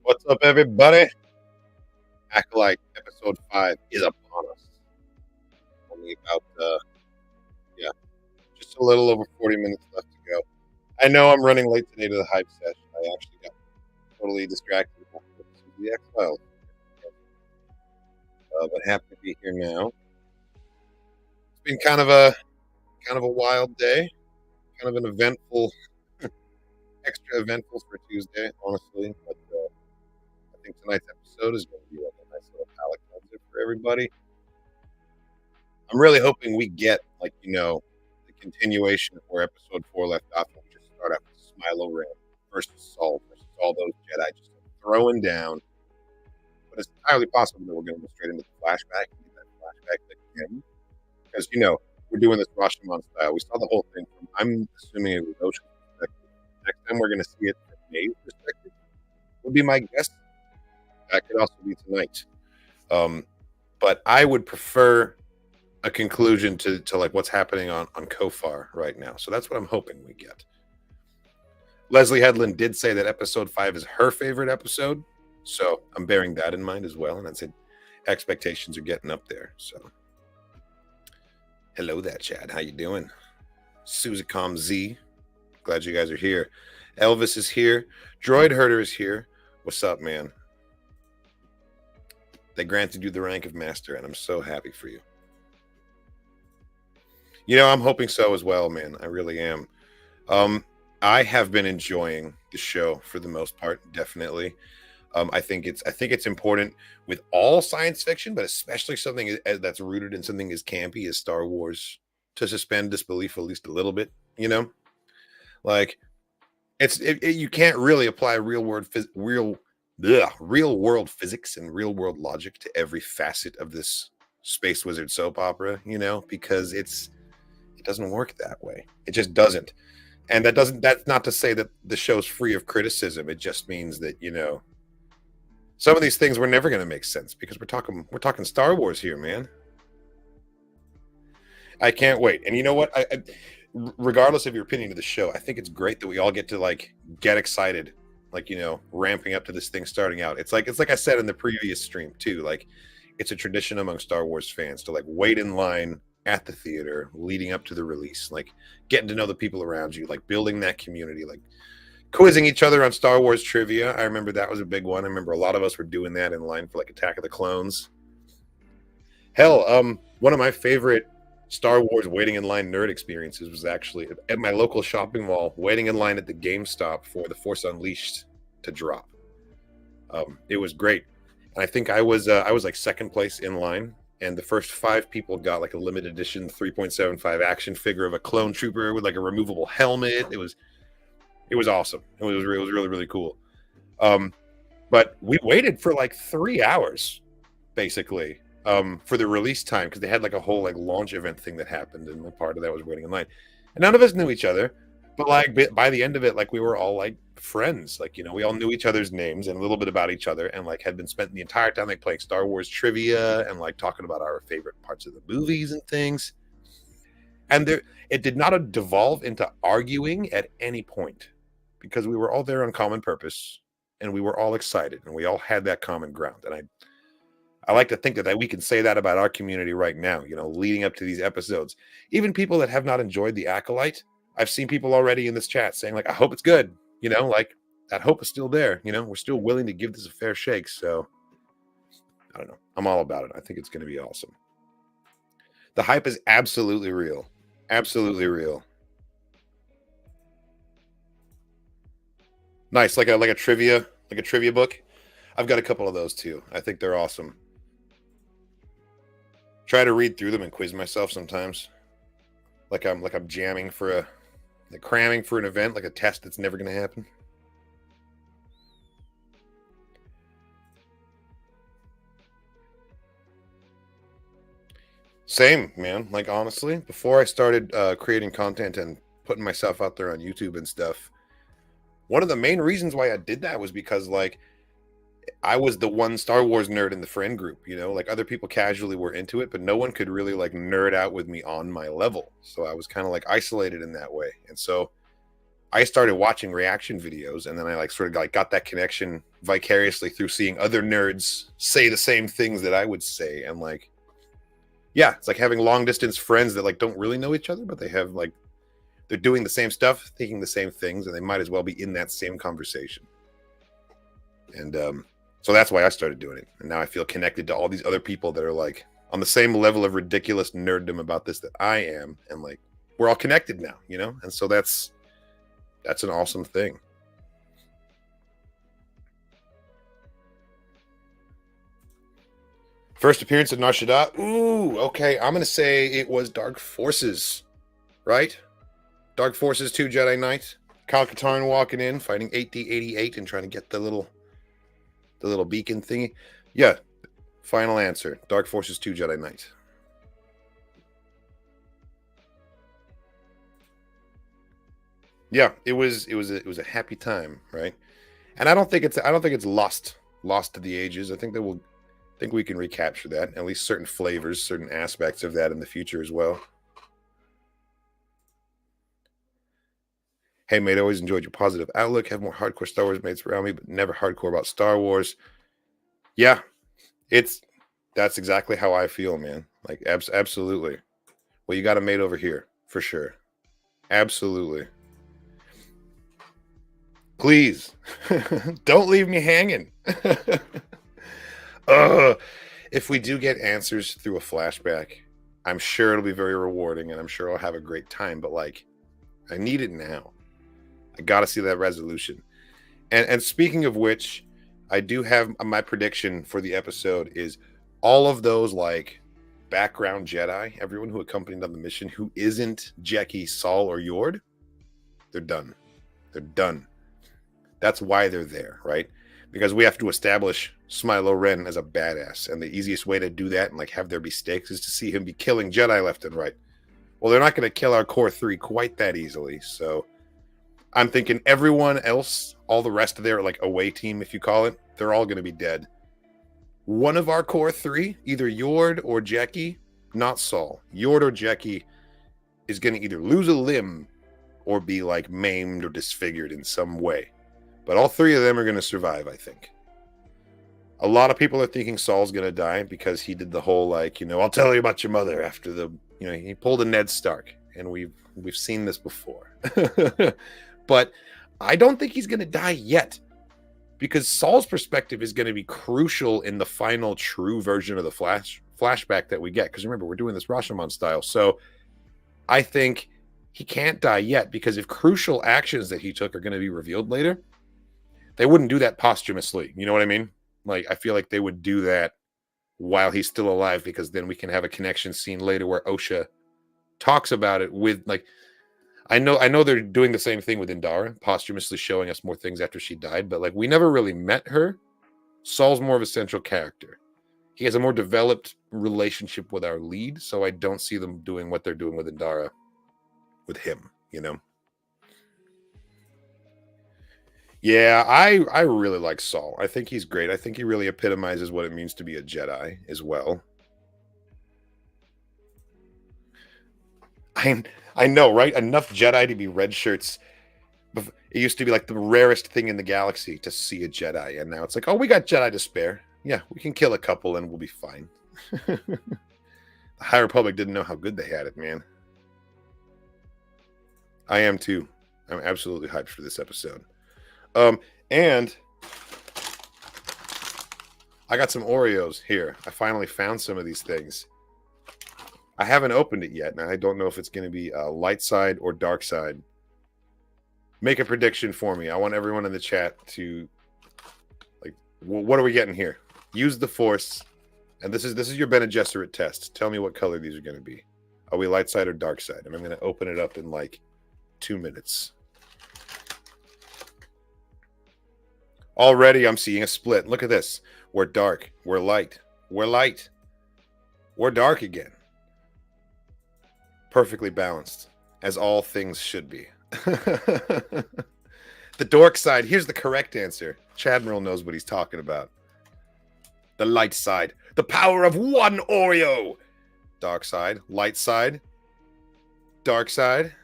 What's up, everybody? Acolyte episode 5 is upon us. Only about, yeah, just a little over 40 minutes left to go. I know I'm running late today to the hype session. I actually got totally distracted with the X-Files, but happy to be here now. It's been kind of a wild day, kind of an eventful, extra eventful for Tuesday, honestly. But I think tonight's episode is going to be like a nice little palate cleanser for everybody. I'm really hoping we get the continuation of where episode 4 left off, and we just start out with Smilo Ram versus Saul versus all those Jedi just throwing down. But it's entirely possible that we're going to go straight into the flashback and get that flashback again, because we're doing this Rashomon style. We saw the whole thing from, I'm assuming it was Ocean's perspective. Next time we're going to see it from May's perspective would be my guess. That could also be tonight. But I would prefer a conclusion to like what's happening on Kofar right now. So that's what I'm hoping we get. Leslie Headland did say that episode 5 is her favorite episode. So I'm bearing that in mind as well. And I'd say expectations are getting up there. So hello there, Chad. How you doing? Suzicom Z. Glad you guys are here. Elvis is here. Droid Herder is here. What's up, man? They granted you the rank of master, and I'm so happy for you. I'm hoping so as well, man. I really am. I have been enjoying the show for the most part, definitely. I think it's important with all science fiction, but especially something that's rooted in something as campy as Star Wars, to suspend disbelief at least a little bit. Like you can't really apply real world physics and real world logic to every facet of this space wizard soap opera, because it doesn't work that way. It just doesn't. And that's not to say that the show's free of criticism. It just means that, some of these things were never going to make sense because we're talking Star Wars here, man. I can't wait. And you know what? I regardless of your opinion of the show, I think it's great that we all get to get excited, ramping up to this thing starting out. It's like I said in the previous stream too, it's a tradition among Star Wars fans to wait in line at the theater leading up to the release, getting to know the people around you, building that community, quizzing each other on Star Wars trivia. I remember that was a big one. I remember a lot of us were doing that in line for Attack of the Clones. Hell, one of my favorite Star Wars waiting in line nerd experiences was actually at my local shopping mall, waiting in line at the GameStop for The Force Unleashed to drop. It was great. And I think I was second place in line, and the first 5 people got a limited edition 3.75 action figure of a clone trooper with a removable helmet. It was awesome. It was really, really cool. But we waited for 3 hours basically for the release time, because they had a whole launch event thing that happened, and part of that was waiting in line. And none of us knew each other, but by the end of it, we were all friends. We all knew each other's names and a little bit about each other, and had been spent the entire time playing Star Wars trivia and talking about our favorite parts of the movies and things. And it did not devolve into arguing at any point, because we were all there on common purpose, and we were all excited, and we all had that common ground. And I like to think that we can say that about our community right now, leading up to these episodes. Even people that have not enjoyed The Acolyte, I've seen people already in this chat saying I hope it's good, that hope is still there. We're still willing to give this a fair shake. So I don't know. I'm all about it. I think it's going to be awesome. The hype is absolutely real. Absolutely real. Nice. Like a trivia book. I've got a couple of those too. I think they're awesome. Try to read through them and quiz myself sometimes. I'm jamming for cramming for an event, a test that's never going to happen. Same, man. Honestly, before I started creating content and putting myself out there on YouTube and stuff, one of the main reasons why I did that was because I was the one Star Wars nerd in the friend group, other people casually were into it, but no one could really nerd out with me on my level. So I was kind of isolated in that way. And so I started watching reaction videos, and then I like sort of like got that connection vicariously through seeing other nerds say the same things that I would say. And like, yeah, it's like having long distance friends that like don't really know each other, but they have like, they're doing the same stuff, thinking the same things, and they might as well be in that same conversation. And so that's why I started doing it. And now I feel connected to all these other people that are like on the same level of ridiculous nerddom about this that I am. And like, we're all connected now, you know? And so that's an awesome thing. First appearance of Nar Shaddaa. Ooh, okay. I'm going to say it was Dark Forces, right? Dark Forces 2 Jedi Knight. Kyle Katarn walking in, fighting 8D88 and trying to get the little beacon thingy. Yeah, final answer. Dark Forces 2 Jedi Knight. Yeah, it was a happy time, right? And I don't think it's lost to the ages. I think we can recapture that, at least certain flavors, certain aspects of that in the future as well. Hey, mate, always enjoyed your positive outlook. Have more hardcore Star Wars mates around me, but never hardcore about Star Wars. Yeah, that's exactly how I feel, man. Like, absolutely. Well, you got a mate over here, for sure. Absolutely. Please, don't leave me hanging. If we do get answers through a flashback, I'm sure it'll be very rewarding, and I'm sure I'll have a great time, but, like, I need it now. I got to see that resolution. And speaking of which, I do have my prediction for the episode is all of those like background Jedi, everyone who accompanied on the mission who isn't Jeki, Saul, or Yord, they're done. They're done. That's why they're there, right? Because we have to establish Smilo Ren as a badass. And the easiest way to do that and like have there be stakes is to see him be killing Jedi left and right. Well, they're not going to kill our core 3 quite that easily, so I'm thinking everyone else, all the rest of their like away team, if you call it, they're all going to be dead. One of our core 3, either Yord or Jeki, not Saul, Yord or Jeki, is going to either lose a limb or be like maimed or disfigured in some way. But all 3 of them are going to survive, I think. A lot of people are thinking Saul's going to die because he did the whole like, you know, I'll tell you about your mother after the, you know, he pulled a Ned Stark, and we've seen this before. But I don't think he's going to die yet, because Saul's perspective is going to be crucial in the final true version of the flashback that we get. Because remember, we're doing this Rashomon style. So I think he can't die yet, because if crucial actions that he took are going to be revealed later, they wouldn't do that posthumously. You know what I mean? Like, I feel like they would do that while he's still alive, because then we can have a connection scene later where Osha talks about it with like, I know they're doing the same thing with Indara, posthumously showing us more things after she died, but like we never really met her. Saul's more of a central character. He has a more developed relationship with our lead, so I don't see them doing what they're doing with Indara with him, you know? Yeah, I really like Saul. I think he's great. I think he really epitomizes what it means to be a Jedi as well. I know, right? Enough Jedi to be red shirts. It used to be like the rarest thing in the galaxy to see a Jedi, and now it's like, oh, we got Jedi to spare. Yeah, we can kill a couple and we'll be fine. The High Republic didn't know how good they had it, man. I am too. I'm absolutely hyped for this episode. And I got some Oreos here. I finally found some of these things. I haven't opened it yet, and I don't know if it's going to be light side or dark side. Make a prediction for me. I want everyone in the chat to, like, what are we getting here? Use the Force, and this is your Bene Gesserit test. Tell me what color these are going to be. Are we light side or dark side? And I'm going to open it up in like 2 minutes. Already, I'm seeing a split. Look at this. We're dark. We're light. We're light. We're dark again. Perfectly balanced, as all things should be. The dork side. Here's the correct answer. Chadmiral knows what he's talking about. The light side. The power of one Oreo. Dark side. Light side. Dark side.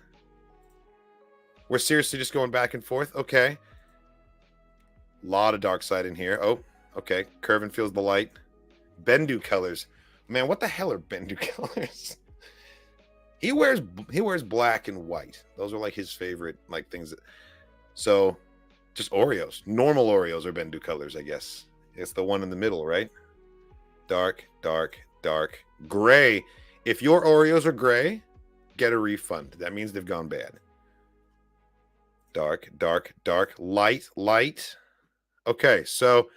We're seriously just going back and forth. Okay. A lot of dark side in here. Oh, okay. Curvin feels the light. Bendu colors. Man, what the hell are Bendu colors? He wears black and white. Those are like his favorite like things. So just Oreos. Normal Oreos are Bendu colors, I guess. It's the one in the middle, right? Dark, dark, dark. Gray. If your Oreos are gray, get a refund. That means they've gone bad. Dark, dark, dark. Light, light. Okay, so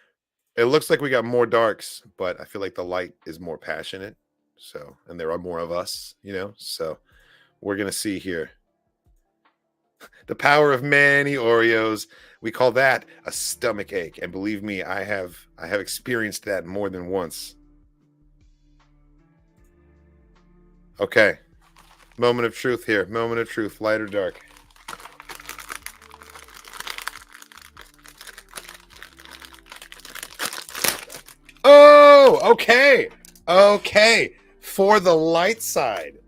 it looks like we got more darks, but I feel like the light is more passionate. So, and there are more of us, you know? So we're going to see here. The power of many Oreos. We call that a stomach ache. And believe me, I have experienced that more than once. Okay. Moment of truth here. Moment of truth. Light or dark? Oh, okay. Okay. For the light side.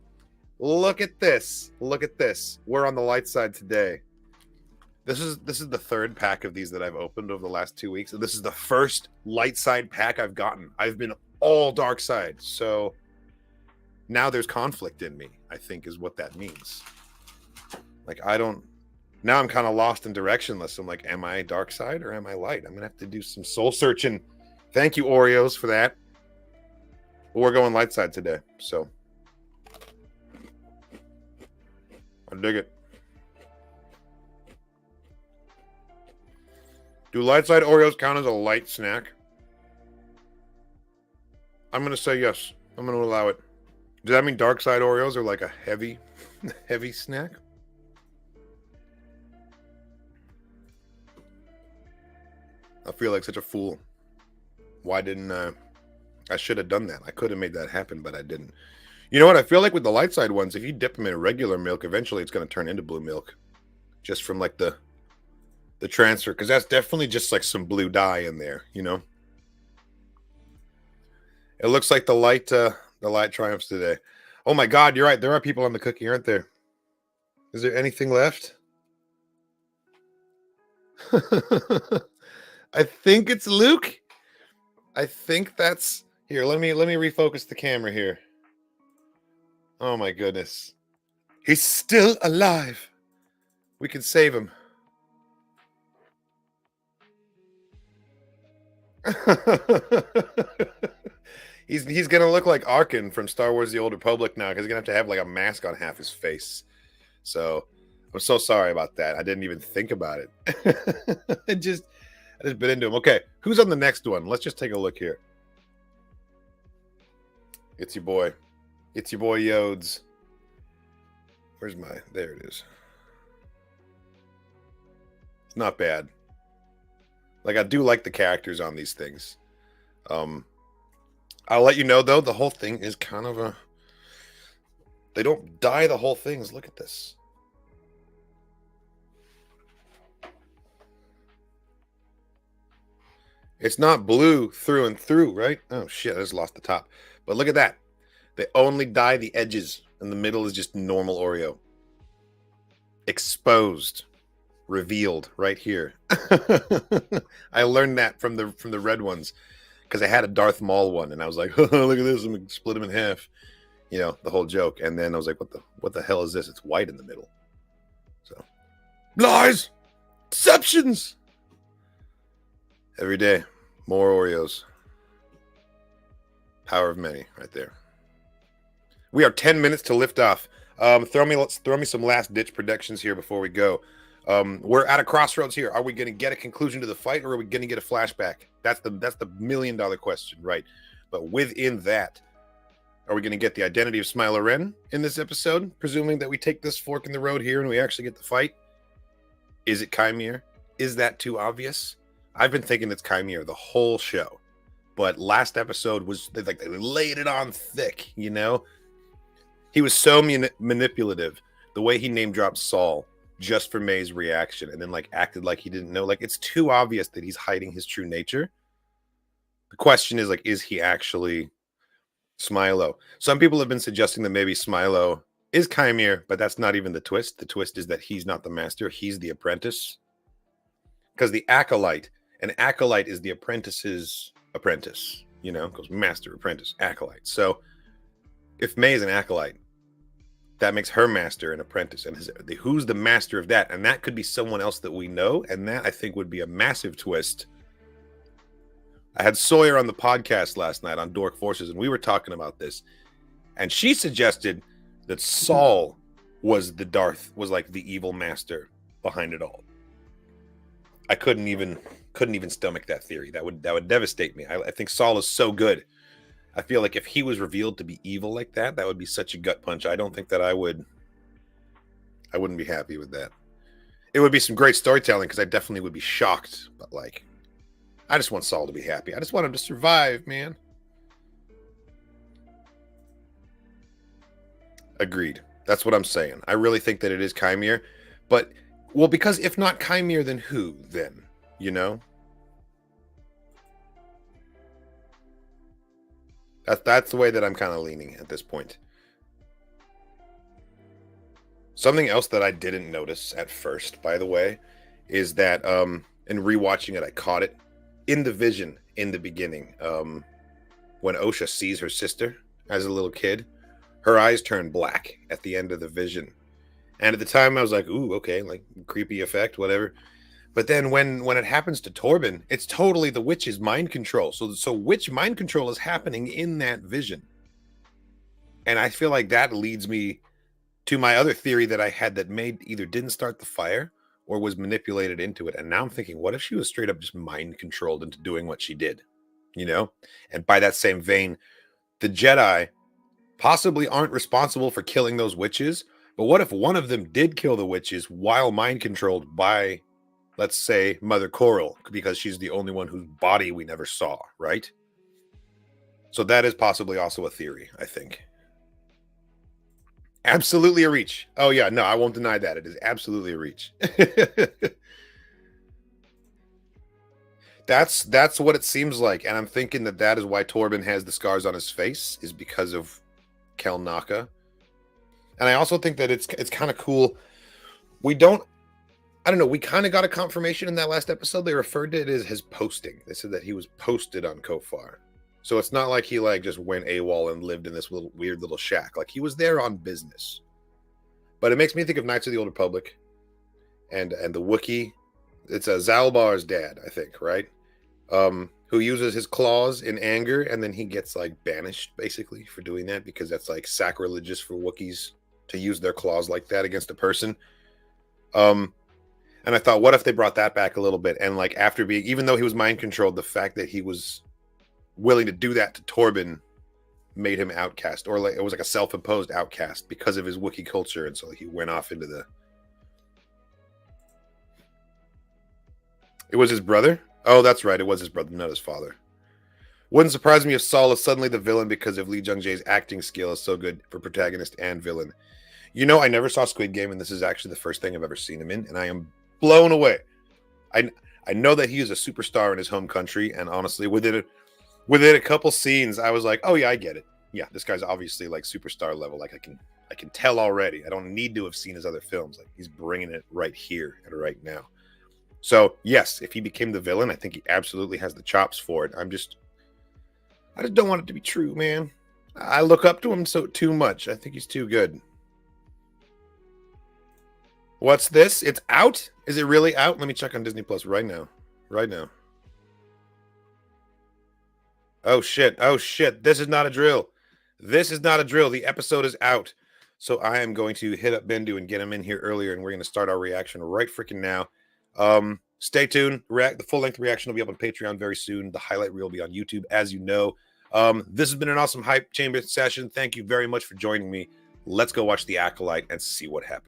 Look at this. Look at this. We're on the light side today. This is the third pack of these that I've opened over the last 2 weeks. And this is the first light side pack I've gotten. I've been all dark side. So now there's conflict in me, I think is what that means. Like now I'm kind of lost and directionless. I'm like, am I dark side or am I light? I'm going to have to do some soul searching. Thank you, Oreos, for that. But we're going light side today. So I dig it. Do light side Oreos count as a light snack? I'm going to say yes. I'm going to allow it. Does that mean dark side Oreos are like a heavy, heavy snack? I feel like such a fool. Why didn't I should have done that. I could have made that happen, but I didn't. You know what? I feel like with the light side ones, if you dip them in regular milk, eventually it's going to turn into blue milk. Just from like the transfer. Because that's definitely just like some blue dye in there, you know? It looks like the light triumphs today. Oh my God, you're right. There are people on the cookie, aren't there? Is there anything left? I think it's Luke. I think that's here. Let me refocus the camera here. Oh my goodness. He's still alive. We can save him. He's gonna look like Arkin from Star Wars: The Old Republic now, because he's gonna have like a mask on half his face. So I'm so sorry about that. I didn't even think about it. I just bit into him. Okay, who's on the next one? Let's just take a look here. It's your boy. It's your boy Yodes. Where's my? There it is. It's not bad. Like, I do like the characters on these things. I'll let you know, though, the whole thing is kind of a... They don't dye the whole things. Look at this. It's not blue through and through, right? Oh, shit, I just lost the top. But look at that. They only dye the edges, and the middle is just normal Oreo. Exposed. Revealed right here. I learned that from the red ones because I had a Darth Maul one and I was like, oh, look at this, I'm gonna split him in half, you know, the whole joke. And then I was like, what the hell is this? It's white in the middle. So lies, deceptions. Every day, more Oreos. Power of many, right there. We are 10 minutes to lift off. Throw me some last ditch predictions here before we go. We're at a crossroads here. Are we going to get a conclusion to the fight, or are we going to get a flashback? That's the $1 million question, right? But within that, are we going to get the identity of Smiler Ren in this episode, presuming that we take this fork in the road here and we actually get the fight? Is it Chimere? Is that too obvious? I've been thinking it's Chimere the whole show, but last episode was they laid it on thick, you know? He was so manipulative. The way he name dropped Saul just for May's reaction and then like acted like he didn't know. Like, it's too obvious that he's hiding his true nature. The question is, like, is he actually Smilo? Some people have been suggesting that maybe Smilo is Chimere, but that's not even the twist. The twist is that he's not the master, he's the apprentice. Because the Acolyte, an Acolyte is the apprentice's apprentice, you know, goes master, apprentice, Acolyte. So if May is an Acolyte, that makes her master an apprentice. And who's the master of that? And that could be someone else that we know. And that, I think, would be a massive twist. I had Sawyer on the podcast last night on Dork Forces, and we were talking about this. And she suggested that Saul was like the evil master behind it all. I couldn't even stomach that theory. That would devastate me. I think Saul is so good. I feel like if he was revealed to be evil like that, that would be such a gut punch. I don't think that I wouldn't be happy with that. It would be some great storytelling because I definitely would be shocked. But like, I just want Saul to be happy. I just want him to survive, man. Agreed. That's what I'm saying. I really think that it is Chimere. But, well, because if not Chimere, then who then? You know? That's the way that I'm kind of leaning at this point. Something else that I didn't notice at first, by the way, is that in rewatching it, I caught it in the vision in the beginning. When Osha sees her sister as a little kid, her eyes turn black at the end of the vision. And at the time, I was like, ooh, okay, like creepy effect, whatever. But then when it happens to Torben, it's totally the witch's mind control. So witch mind control is happening in that vision. And I feel like that leads me to my other theory that I had that May either didn't start the fire or was manipulated into it. And now I'm thinking, what if she was straight up just mind controlled into doing what she did? You know? And by that same vein, the Jedi possibly aren't responsible for killing those witches. But what if one of them did kill the witches while mind controlled by, let's say, Mother Coral, because she's the only one whose body we never saw, right? So that is possibly also a theory, I think. Absolutely a reach. Oh, yeah, no, I won't deny that. It is absolutely a reach. That's what it seems like. And I'm thinking that is why Torben has the scars on his face, is because of Kel Naka. And I also think that it's kind of cool. I don't know. We kind of got a confirmation in that last episode. They referred to it as his posting. They said that he was posted on Kofar. So it's not like he like just went AWOL and lived in this weird little shack. Like he was there on business. But it makes me think of Knights of the Old Republic and the Wookiee. It's Zalbar's dad, I think, right? Who uses his claws in anger, and then he gets like banished basically for doing that because that's like sacrilegious for Wookiees to use their claws like that against a person. And I thought, what if they brought that back a little bit? And like after being, even though he was mind controlled, the fact that he was willing to do that to Torben made him outcast, or like it was like a self-imposed outcast because of his Wookiee culture, and so he went off into the. It was his brother? Oh, that's right. It was his brother, not his father. Wouldn't surprise me if Saul is suddenly the villain because of Lee Jung-jae's acting skill is so good for protagonist and villain. You know, I never saw Squid Game, and this is actually the first thing I've ever seen him in, and I am blown away. I know that he is a superstar in his home country, and honestly, within a couple scenes, I was like, oh yeah, I get it. Yeah, this guy's obviously like superstar level. Like I can tell already. I don't need to have seen his other films. Like he's bringing it right here and right now. So yes, if he became the villain, I think he absolutely has the chops for it. I just don't want it to be true, man. I look up to him too much. I think he's too good. What's this? It's out? Is it really out? Let me check on Disney Plus right now. Right now. Oh shit. Oh shit. This is not a drill. This is not a drill. The episode is out. So I am going to hit up Bendu and get him in here earlier, and we're going to start our reaction right freaking now. Stay tuned. The full-length reaction will be up on Patreon very soon. The highlight reel will be on YouTube, as you know. This has been an awesome Hype Chamber session. Thank you very much for joining me. Let's go watch The Acolyte and see what happens.